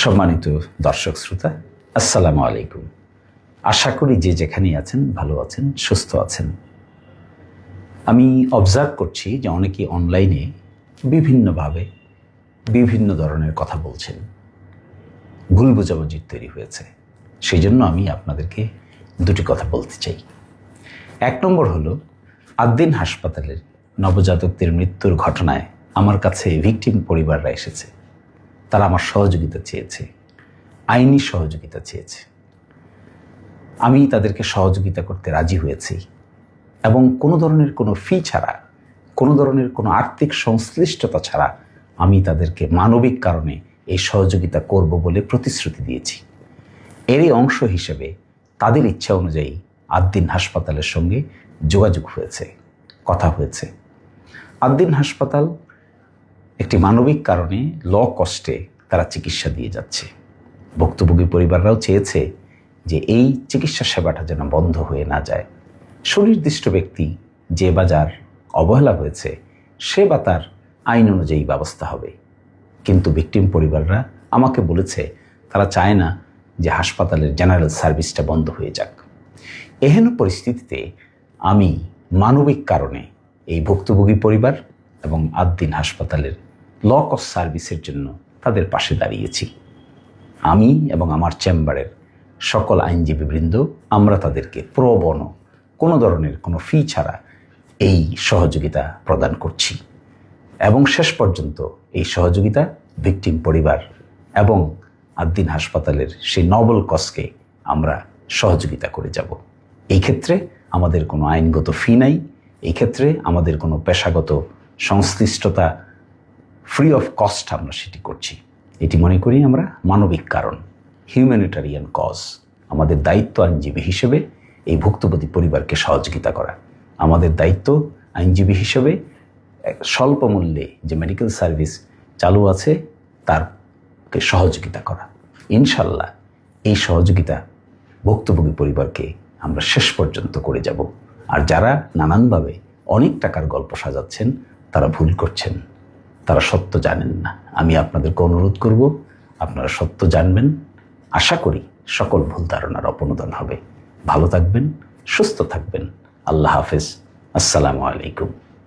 সম্মানিত দর্শক শ্রোতা, আসসালামু আলাইকুম। আশা করি যে যেখানেই আছেন ভালো আছেন, সুস্থ আছেন। আমি অবজার্ভ করছি যে অনেকে অনলাইনে বিভিন্নভাবে বিভিন্ন ধরনের কথা বলছেন, ভুল বোঝাবুঝি তৈরি হয়েছে। সেই জন্য আমি আপনাদেরকে দুটি কথা বলতে চাই। এক নম্বর হলো, আদ্দিন হাসপাতালের নবজাতকদের মৃত্যুর ঘটনায় আমার কাছে ভিকটিম পরিবাররা এসেছে। তারা আমার সহযোগিতা চেয়েছে, আইনি সহযোগিতা চেয়েছে। আমি তাদেরকে সহযোগিতা করতে রাজি হয়েছি এবং কোনো ধরনের কোনো ফি ছাড়া, কোনো ধরনের কোনো আর্থিক সংশ্লিষ্টতা ছাড়া আমি তাদেরকে মানবিক কারণে এই সহযোগিতা করব বলে প্রতিশ্রুতি দিয়েছি। এরই অংশ হিসেবে তাদের ইচ্ছা অনুযায়ী আদ্দিন হাসপাতালের সঙ্গে যোগাযোগ হয়েছে, কথা হয়েছে। আদ্দিন হাসপাতাল একটি মানবিক কারণে কস্টে তারা চিকিৎসা দিয়ে যাচ্ছে। ভুক্তভোগী পরিবাররাও চেয়েছে যে এই চিকিৎসা সেবাটা যেন বন্ধ হয়ে না যায়। সুনির্দিষ্ট ব্যক্তি যে বা যার অবহেলা হয়েছে সে বা তার আইন অনুযায়ী ব্যবস্থা হবে। কিন্তু ভিকটিম পরিবাররা আমাকে বলেছে তারা চায় না যে হাসপাতালের জেনারেল সার্ভিসটা বন্ধ হয়ে যাক। এহেন পরিস্থিতিতে আমি মানবিক কারণে এই ভুক্তভোগী পরিবার এবং আদ্দিন হাসপাতালের কস্ট সার্ভিসের জন্য তাদের পাশে দাঁড়িয়েছি। আমি এবং আমার চেম্বারের সকল আইনজীবীবৃন্দ আমরা তাদেরকে প্রো বনো কোনো ধরনের কোনো ফি ছাড়া এই সহযোগিতা প্রদান করছি এবং শেষ পর্যন্ত এই সহযোগিতা ভিকটিম পরিবার এবং আদ্দিন হাসপাতালের সেই নবল কজকে আমরা সহযোগিতা করে যাব। এই ক্ষেত্রে আমাদের কোনো আইনগত ফি নাই, এই ক্ষেত্রে আমাদের কোনো পেশাগত সংশ্লিষ্টতা ফ্রি অফ কস্ট আমরা সেটি করছি। এটি মনে করি আমরা মানবিক কারণ, হিউম্যানিটারিয়ান কজ। আমাদের দায়িত্ব আইনজীবী হিসেবে এই ভুক্তভোগী পরিবারকে সহযোগিতা করা। আমাদের দায়িত্ব আইনজীবী হিসেবে স্বল্প মূল্যে যে মেডিকেল সার্ভিস চালু আছে তারকে সহযোগিতা করা। ইনশাল্লাহ এই সহযোগিতা ভুক্তভোগী পরিবারকে আমরা শেষ পর্যন্ত করে যাব। আর যারা নানানভাবে অনেক টাকার গল্প সাজাচ্ছেন তারা ভুল করছেন, তারা সত্য জানেন না। আমি আপনাদেরকে অনুরোধ করব আপনারা সত্য জানবেন। আশা করি সকল ভুল ধারণার অপনোদন হবে। ভালো থাকবেন, সুস্থ থাকবেন। আল্লাহ হাফেজ। আসসালামু আলাইকুম।